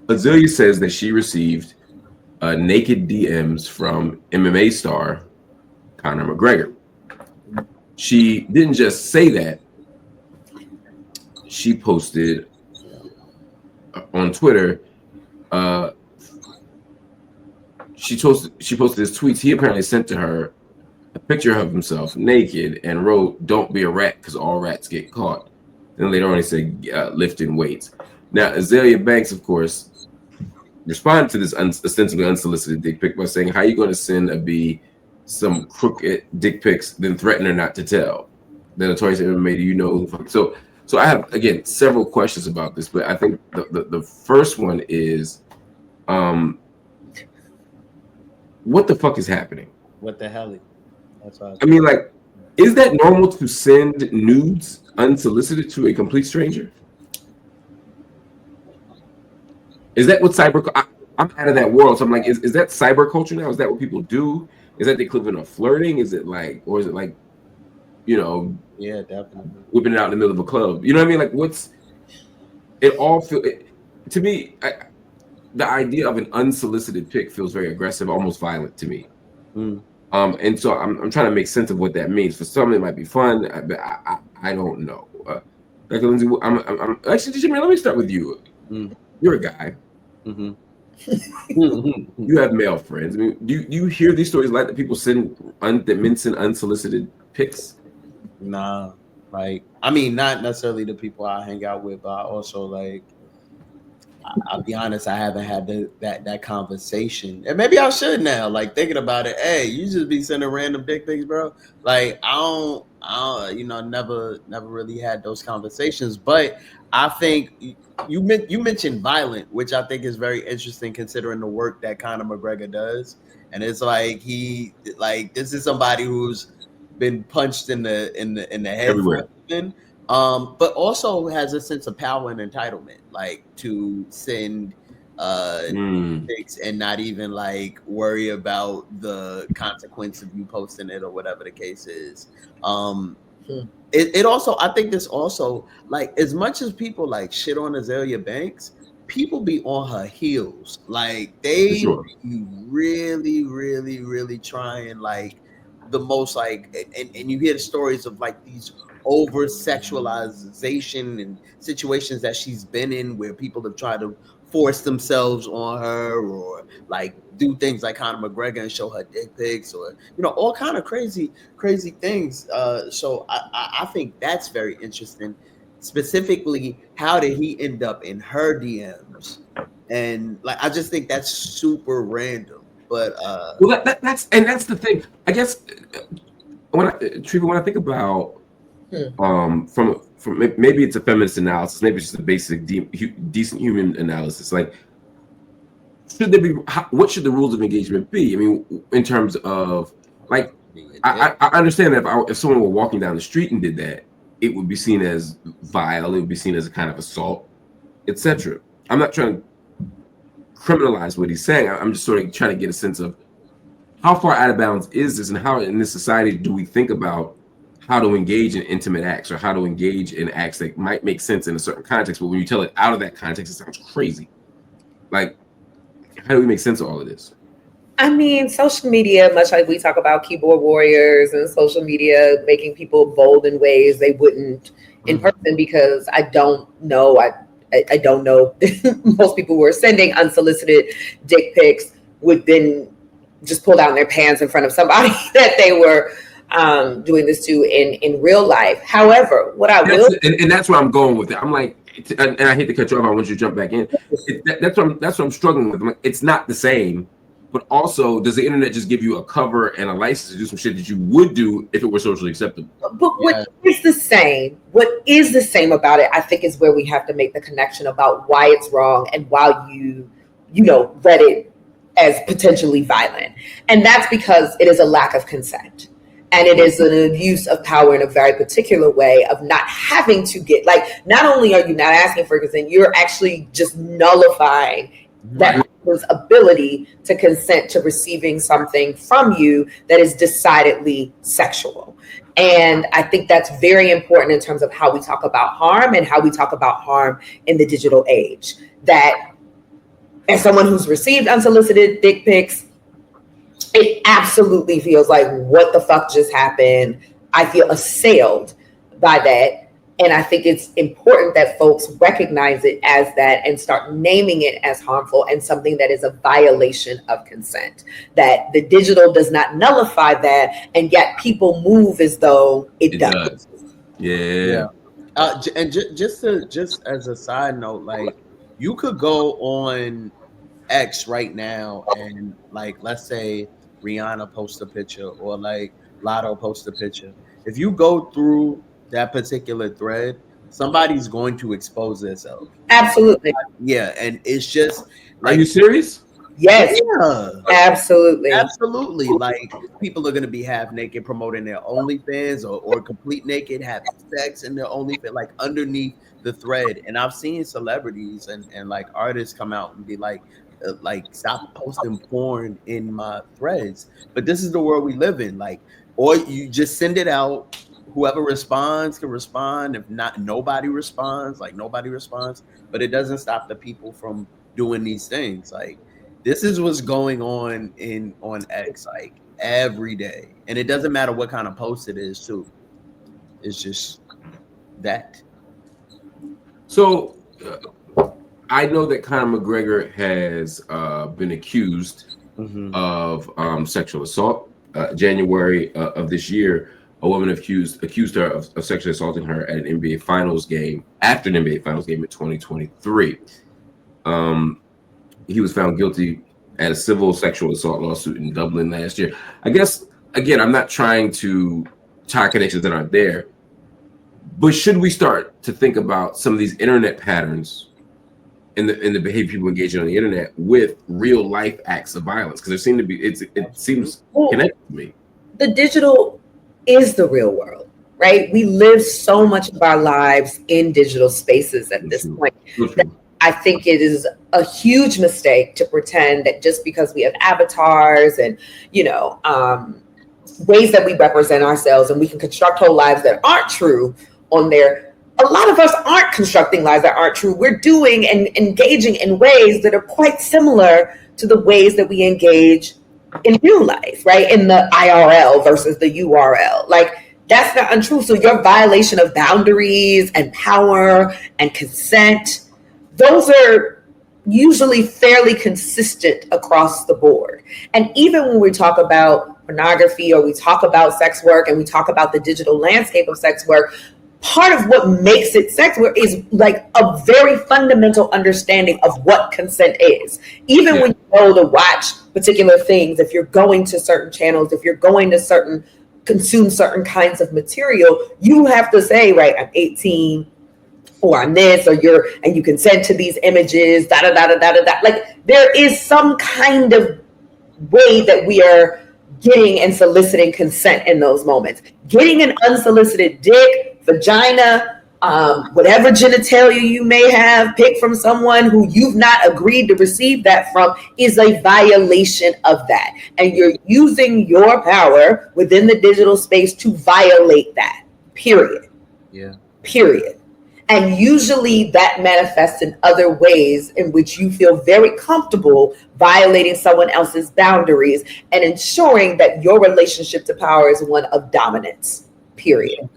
Azealia says that she received naked DMs from MMA star Conor McGregor. She didn't just say that. She posted on Twitter. She posted his tweets. He apparently sent to her a picture of himself naked and wrote, "Don't be a rat because all rats get caught." Then later on, he said, "Lifting weights." Now, Azealia Banks, of course, responded to this ostensibly unsolicited dick pic by saying, "How are you going to send a B some crooked dick pics, then threaten her not to tell?" The notorious MMA, do you know who the fuck? So I have, again, several questions about this, but I think the first one is, what the fuck is happening? What the hell? I mean, like, is that normal to send nudes unsolicited to a complete stranger? Is that what cyber? I'm out of that world, so I'm like, is that cyber culture now? Is that what people do? Is that the equivalent of flirting? Is it like, or is it like, yeah, definitely whipping it out in the middle of a club? You know what I mean? Like, what's it all feel? To me, the idea of an unsolicited pic feels very aggressive, almost violent to me. And so I'm trying to make sense of what that means. For some, it might be fun, but I don't know. Dr. Lindsay, I'm actually, Jimmy, let me start with you. You're a guy. You have male friends. I mean, do you hear these stories like that people send that men send unsolicited pics? Nah, like, I mean, not necessarily the people I hang out with, but I also, like, I'll be honest, I haven't had that conversation, and maybe I should now. Like, thinking about it, hey, you just be sending random dick pics, bro. Like, I don't, never really had those conversations. But I think you mentioned violent, which I think is very interesting considering the work that Conor McGregor does, and it's like this is somebody who's been punched in the head everywhere. But also has a sense of power and entitlement, like to send pics and not even like worry about the consequence of you posting it or whatever the case is. It also, I think this also, like, as much as people like shit on Azealia Banks, people be on her heels. Like, they be really, really, really trying, like, the most, like, and you hear the stories of like these over sexualization and situations that she's been in where people have tried to force themselves on her or like do things like Conor McGregor and show her dick pics or all kind of crazy things. So I think that's very interesting. Specifically, how did he end up in her DMs? And like, I just think that's super random. But well, that's the thing. I guess when I think about from maybe it's a feminist analysis, maybe it's just a basic decent human analysis. Like, should there be what should the rules of engagement be? I mean, in terms of like, I understand that if someone were walking down the street and did that, it would be seen as vile. It would be seen as a kind of assault, etc. I'm not trying to criminalize what he's saying. I'm just sort of trying to get a sense of how far out of bounds is this, and how in this society do we think about how to engage in intimate acts or how to engage in acts that might make sense in a certain context, but when you tell it out of that context, it sounds crazy. Like, how do we make sense of all of this? I mean, social media, much like we talk about keyboard warriors and social media making people bold in ways they wouldn't in person, because I don't know. I don't know. Most people who are sending unsolicited dick pics would then just pull down their pants in front of somebody that they were doing this to in real life. However, what I will, and that's where I'm going with it. I'm like, and I hate to cut you off. I want you to jump back in. That's what I'm struggling with. I'm like, it's not the same, but also, does the internet just give you a cover and a license to do some shit that you would do if it were socially acceptable? But what is the same? What is the same about it? I think is where we have to make the connection about why it's wrong and why you read it as potentially violent, and that's because it is a lack of consent. And it is an abuse of power in a very particular way of not having to get, like, not only are you not asking for consent, you're actually just nullifying that person's ability to consent to receiving something from you that is decidedly sexual. And I think that's very important in terms of how we talk about harm and how we talk about harm in the digital age. That as someone who's received unsolicited dick pics, it absolutely feels like, what the fuck just happened? I feel assailed by that. And I think it's important that folks recognize it as that and start naming it as harmful and something that is a violation of consent. That the digital does not nullify that, and yet people move as though it does. Yeah. And just as a side note, like, you could go on X right now and, like, let's say Rihanna posts a picture or like Lotto posts a picture. If you go through that particular thread, somebody's going to expose themselves. Absolutely. Yeah, and it's just like, are you serious? Yes. Yeah. Absolutely. Like, people are gonna be half naked promoting their OnlyFans or complete naked having sex in their OnlyFans, like underneath the thread. And I've seen celebrities and like artists come out and be like stop posting porn in my threads. But this is the world we live in. Like, or you just send it out. Whoever responds can respond. If not, nobody responds. But it doesn't stop the people from doing these things. Like, this is what's going on on X, like, every day. And it doesn't matter what kind of post it is, too. It's just that. So I know that Conor McGregor has been accused of sexual assault. January of this year, a woman accused her of sexually assaulting her at an NBA Finals game, after an NBA Finals game in 2023. He was found guilty at a civil sexual assault lawsuit in Dublin last year. I guess, again, I'm not trying to tie connections that aren't there, but should we start to think about some of these internet patterns in the behavior people engaging on the internet with real life acts of violence? Because there seem to be, it seems connected to me. The digital is the real world, right? We live so much of our lives in digital spaces at this point. I think it is a huge mistake to pretend that just because we have avatars and, ways that we represent ourselves, and we can construct whole lives that aren't true on there. A lot of us aren't constructing lives that aren't true. We're doing and engaging in ways that are quite similar to the ways that we engage in real life, right? In the IRL versus the URL. Like, that's not untrue. So your violation of boundaries and power and consent, those are usually fairly consistent across the board. And even when we talk about pornography, or we talk about sex work, and we talk about the digital landscape of sex work, part of what makes it sex work is like a very fundamental understanding of what consent is. Even when you go to watch particular things, if you're going to certain channels, if you're going to consume certain kinds of material, you have to say, right, I'm 18, or I'm this, or and you consent to these images, da da da da da da. Like, there is some kind of way that we are getting and soliciting consent in those moments. Getting an unsolicited dick, vagina, whatever genitalia you may have picked from someone who you've not agreed to receive that from, is a violation of that. And you're using your power within the digital space to violate that, period. Yeah. Period. And usually that manifests in other ways in which you feel very comfortable violating someone else's boundaries and ensuring that your relationship to power is one of dominance, period.